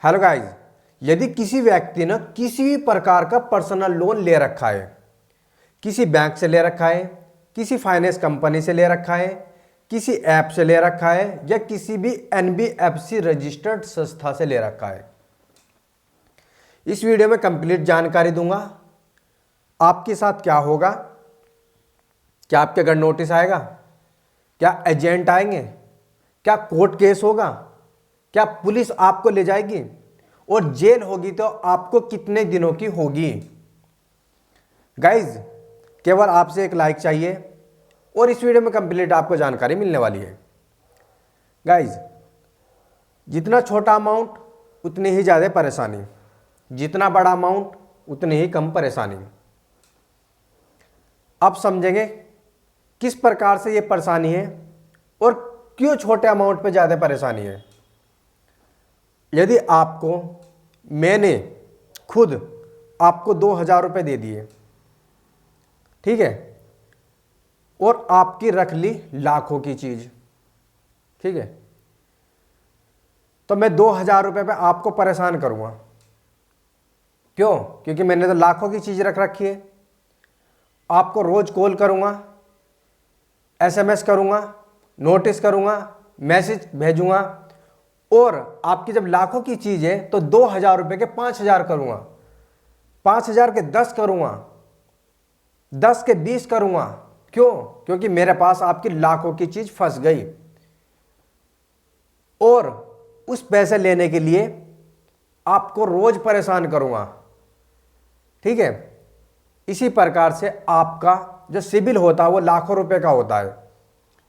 Hello guys, यदि किसी व्यक्ति ने किसी भी प्रकार का पर्सनल लोन ले रखा है, किसी बैंक से ले रखा है, किसी फाइनेंस कंपनी से ले रखा है, किसी ऐप से ले रखा है या किसी भी एनबीएफसी रजिस्टर्ड संस्था से ले रखा है, इस वीडियो में कंप्लीट जानकारी दूंगा। आपके साथ क्या होगा, क्या आपके घर नोटिस आएगा, क्या एजेंट आएंगे, क्या कोर्ट केस होगा, क्या पुलिस आपको ले जाएगी और जेल होगी तो आपको कितने दिनों की होगी। गाइज, केवल आपसे एक लाइक चाहिए और इस वीडियो में कंप्लीट आपको जानकारी मिलने वाली है। गाइज, जितना छोटा अमाउंट उतनी ही ज़्यादा परेशानी, जितना बड़ा अमाउंट उतनी ही कम परेशानी। अब समझेंगे किस प्रकार से ये परेशानी है और क्यों छोटे अमाउंट पे ज़्यादा परेशानी है। यदि मैंने खुद आपको 2,000 रुपये दे दिए, ठीक है, और आपकी रख ली लाखों की चीज़, ठीक है, तो मैं 2,000 रुपये पे आपको परेशान करूँगा। क्यों? क्योंकि मैंने तो लाखों की चीज़ रख रखी है। आपको रोज़ कॉल करूँगा, एसएमएस करूँगा, नोटिस करूँगा, मैसेज भेजूँगा और आपकी जब लाखों की चीज़ है तो 2,000 रुपये के 5,000 करूँगा, 5,000 के 10 करूँगा, 10 के 20 करूँगा। क्यों? क्योंकि मेरे पास आपकी लाखों की चीज़ फंस गई और उस पैसे लेने के लिए आपको रोज़ परेशान करूँगा, ठीक है। इसी प्रकार से आपका जो सिबिल होता है वो लाखों रुपए का होता है।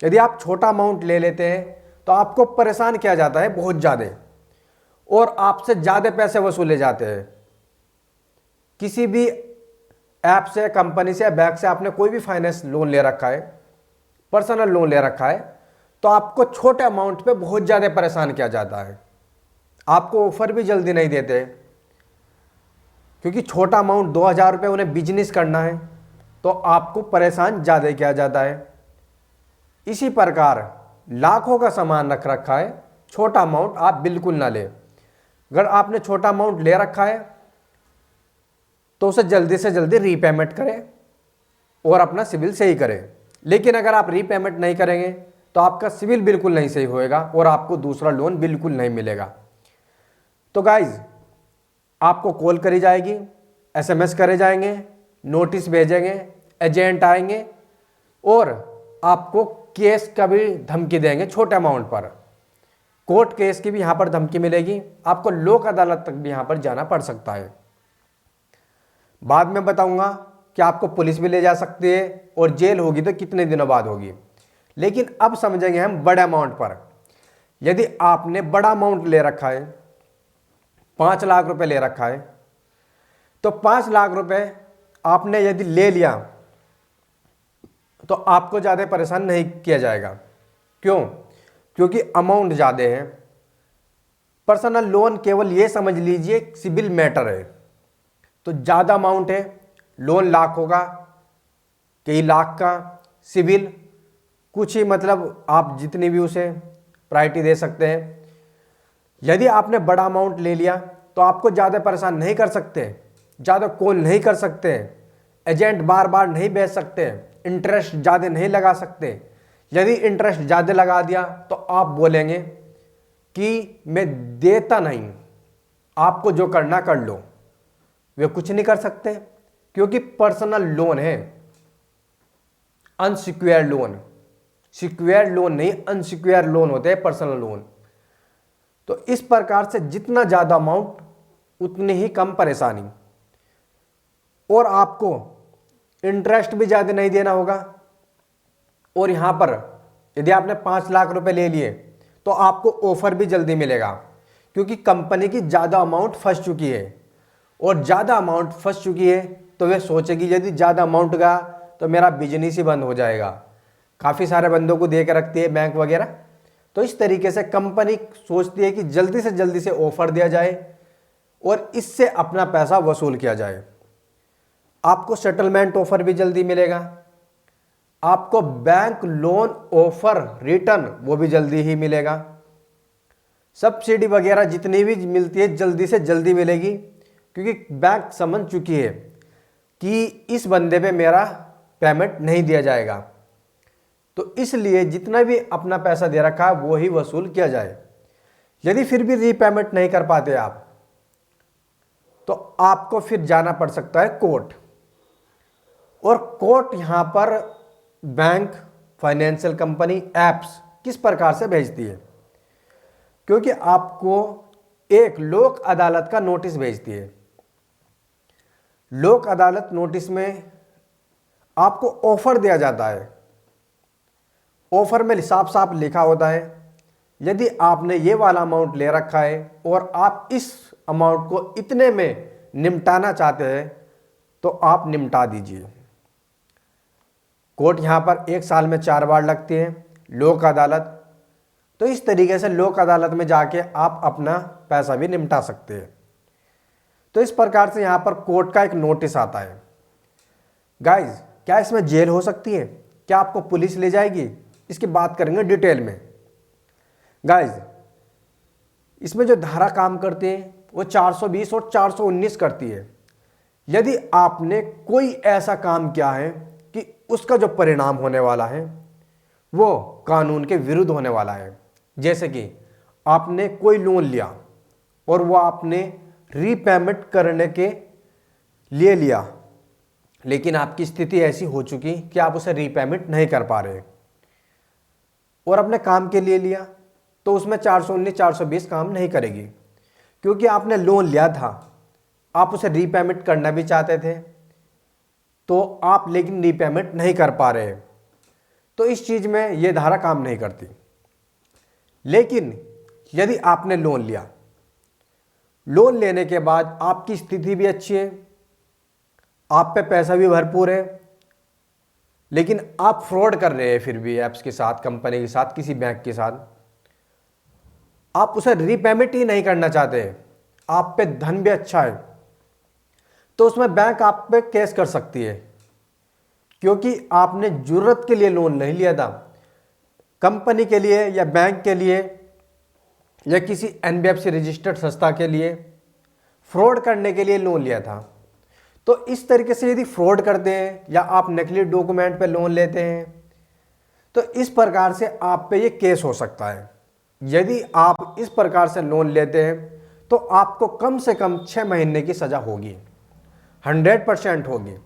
यदि आप छोटा अमाउंट ले लेते हैं तो आपको परेशान किया जाता है बहुत ज़्यादा और आपसे ज़्यादा पैसे वसूले जाते हैं। किसी भी ऐप से, कंपनी से या बैंक से आपने कोई भी फाइनेंस लोन ले रखा है, पर्सनल लोन ले रखा है, तो आपको छोटे अमाउंट पे बहुत ज़्यादा परेशान किया जाता है। आपको ऑफर भी जल्दी नहीं देते क्योंकि छोटा अमाउंट 2,000 रुपये उन्हें बिजनेस करना है तो आपको परेशान ज़्यादा किया जाता है। इसी प्रकार लाखों का सामान रख रखा है, छोटा अमाउंट आप बिल्कुल ना ले। अगर आपने छोटा अमाउंट ले रखा है तो उसे जल्दी से जल्दी रीपेमेंट करें और अपना सिविल सही करें। लेकिन अगर आप रीपेमेंट नहीं करेंगे तो आपका सिविल बिल्कुल नहीं सही होएगा और आपको दूसरा लोन बिल्कुल नहीं मिलेगा। तो गाइज, आपको कॉल करी जाएगी, एसएमएस करे जाएंगे, नोटिस भेजेंगे, एजेंट आएंगे और आपको केस का भी धमकी देंगे छोटे अमाउंट पर। कोर्ट केस की भी यहाँ पर धमकी मिलेगी, आपको लोक अदालत तक भी यहाँ पर जाना पड़ सकता है। बाद में बताऊंगा कि आपको पुलिस भी ले जा सकती है और जेल होगी तो कितने दिनों बाद होगी। लेकिन अब समझेंगे हम बड़े अमाउंट पर। यदि आपने बड़ा अमाउंट ले रखा है, 5 लाख रुपए ले रखा है, तो 5 लाख रुपए आपने यदि ले लिया तो आपको ज़्यादा परेशान नहीं किया जाएगा। क्यों? क्योंकि अमाउंट ज़्यादा है। पर्सनल लोन केवल ये समझ लीजिए सिबिल मैटर है। तो ज़्यादा अमाउंट है, लोन लाखों का, कई लाख का, सिबिल कुछ ही, मतलब आप जितनी भी उसे प्रायोरिटी दे सकते हैं। यदि आपने बड़ा अमाउंट ले लिया तो आपको ज़्यादा परेशान नहीं कर सकते, ज़्यादा कॉल नहीं कर सकते, एजेंट बार बार नहीं भेज सकते, इंटरेस्ट ज़्यादा नहीं लगा सकते। यदि इंटरेस्ट ज़्यादा लगा दिया तो आप बोलेंगे कि मैं देता नहीं, आपको जो करना कर लो। वे कुछ नहीं कर सकते क्योंकि पर्सनल लोन है, अनसिक्योर्ड लोन। सिक्योर्ड लोन नहीं, अनसिक्योर्ड लोन होते हैं पर्सनल लोन। तो इस प्रकार से जितना ज़्यादा अमाउंट उतनी ही कम परेशानी और आपको इंटरेस्ट भी ज़्यादा नहीं देना होगा। और यहाँ पर यदि आपने 5 लाख रुपए ले लिए तो आपको ऑफर भी जल्दी मिलेगा क्योंकि कंपनी की ज़्यादा अमाउंट फंस चुकी है और ज़्यादा अमाउंट फंस चुकी है तो वे सोचेगी यदि ज़्यादा अमाउंट गया तो मेरा बिजनेस ही बंद हो जाएगा। काफ़ी सारे बंदों को दे के रखती है बैंक वगैरह। तो इस तरीके से कंपनी सोचती है कि जल्दी से जल्दी से ऑफर दिया जाए और इससे अपना पैसा वसूल किया जाए। आपको सेटलमेंट ऑफर भी जल्दी मिलेगा, आपको बैंक लोन ऑफर रिटर्न वो भी जल्दी ही मिलेगा। सब्सिडी वगैरह जितनी भी मिलती है जल्दी से जल्दी मिलेगी, क्योंकि बैंक समझ चुकी है कि इस बंदे पे मेरा पेमेंट नहीं दिया जाएगा, तो इसलिए जितना भी अपना पैसा दे रखा है वो ही वसूल किया जाए। यदि फिर भी रीपेमेंट नहीं कर पाते आप, तो आपको फिर जाना पड़ सकता है कोर्ट। और कोर्ट यहां पर बैंक, फाइनेंशियल कंपनी, एप्स किस प्रकार से भेजती है, क्योंकि आपको एक लोक अदालत का नोटिस भेजती है। लोक अदालत नोटिस में आपको ऑफर दिया जाता है। ऑफर में साफ साफ लिखा होता है, यदि आपने ये वाला अमाउंट ले रखा है और आप इस अमाउंट को इतने में निपटाना चाहते हैं तो आप निपटा दीजिए। कोर्ट यहाँ पर 1 साल में 4 बार लगती है, लोक अदालत। तो इस तरीके से लोक अदालत में जाके आप अपना पैसा भी निपटा सकते हैं। तो इस प्रकार से यहाँ पर कोर्ट का एक नोटिस आता है। गाइज, क्या इसमें जेल हो सकती है? क्या आपको पुलिस ले जाएगी? इसकी बात करेंगे डिटेल में। गाइज, इसमें जो धारा काम करती है वो 420 और 419 करती है। यदि आपने कोई ऐसा काम किया है कि उसका जो परिणाम होने वाला है वो कानून के विरुद्ध होने वाला है, जैसे कि आपने कोई लोन लिया और वो आपने रीपेमेंट करने के लिए लिया, लेकिन आपकी स्थिति ऐसी हो चुकी कि आप उसे रीपेमेंट नहीं कर पा रहे, और अपने काम के लिए लिया, तो उसमें 419 420 काम नहीं करेगी, क्योंकि आपने लोन लिया था, आप उसे रीपेमेंट करना भी चाहते थे, तो आप लेकिन रीपेमेंट नहीं कर पा रहे, तो इस चीज़ में ये धारा काम नहीं करती। लेकिन यदि आपने लोन लिया, लोन लेने के बाद आपकी स्थिति भी अच्छी है, आप पे पैसा भी भरपूर है, लेकिन आप फ्रॉड कर रहे हैं फिर भी ऐप्स के साथ, कंपनी के साथ, किसी बैंक के साथ, आप उसे रीपेमेंट ही नहीं करना चाहते, आप पे धन भी अच्छा है, तो उसमें बैंक आप पे केस कर सकती है, क्योंकि आपने जरूरत के लिए लोन नहीं लिया था, कंपनी के लिए या बैंक के लिए या किसी एनबीएफसी रजिस्टर्ड संस्था के लिए फ्रॉड करने के लिए लोन लिया था। तो इस तरीके से यदि फ्रॉड करते हैं या आप नकली डॉक्यूमेंट पे लोन लेते हैं, तो इस प्रकार से आप पे ये केस हो सकता है। यदि आप इस प्रकार से लोन लेते हैं तो आपको कम से कम 6 महीने की सज़ा होगी, 100% होगी,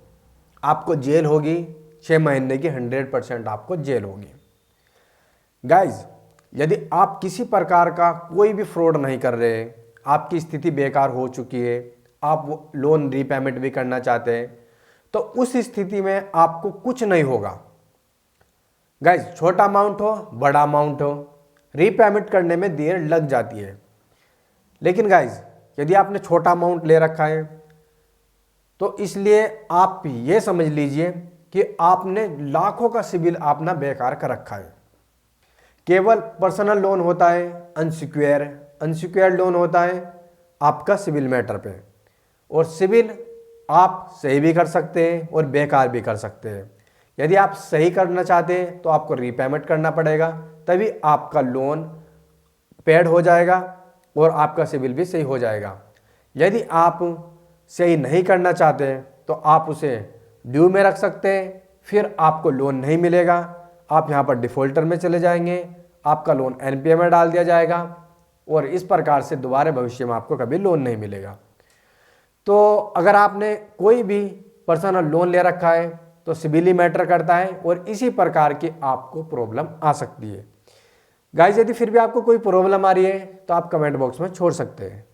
आपको जेल होगी, 6 महीने की 100% आपको जेल होगी। गाइज, यदि आप किसी प्रकार का कोई भी फ्रॉड नहीं कर रहे, आपकी स्थिति बेकार हो चुकी है, आप लोन रीपेमेंट भी करना चाहते हैं, तो उस स्थिति में आपको कुछ नहीं होगा। गाइज, छोटा अमाउंट हो, बड़ा अमाउंट हो, रीपेमेंट करने में देर लग जाती है। लेकिन गाइज, यदि आपने छोटा अमाउंट ले रखा है तो इसलिए आप ये समझ लीजिए कि आपने लाखों का सिबिल अपना बेकार कर रखा है। केवल पर्सनल लोन होता है अनसिक्योर्ड लोन होता है आपका सिबिल मैटर पे, और सिबिल आप सही भी कर सकते हैं और बेकार भी कर सकते हैं। यदि आप सही करना चाहते हैं तो आपको रीपेमेंट करना पड़ेगा, तभी आपका लोन पेड हो जाएगा और आपका सिबिल भी सही हो जाएगा। यदि आप सही नहीं करना चाहते हैं तो आप उसे ड्यू में रख सकते हैं, फिर आपको लोन नहीं मिलेगा, आप यहाँ पर डिफ़ॉल्टर में चले जाएंगे, आपका लोन एनपीए में डाल दिया जाएगा और इस प्रकार से दोबारा भविष्य में आपको कभी लोन नहीं मिलेगा। तो अगर आपने कोई भी पर्सनल लोन ले रखा है तो सिबिल ही मैटर करता है और इसी प्रकार की आपको प्रॉब्लम आ सकती है। गाइस, यदि फिर भी आपको कोई प्रॉब्लम आ रही है तो आप कमेंट बॉक्स में छोड़ सकते हैं।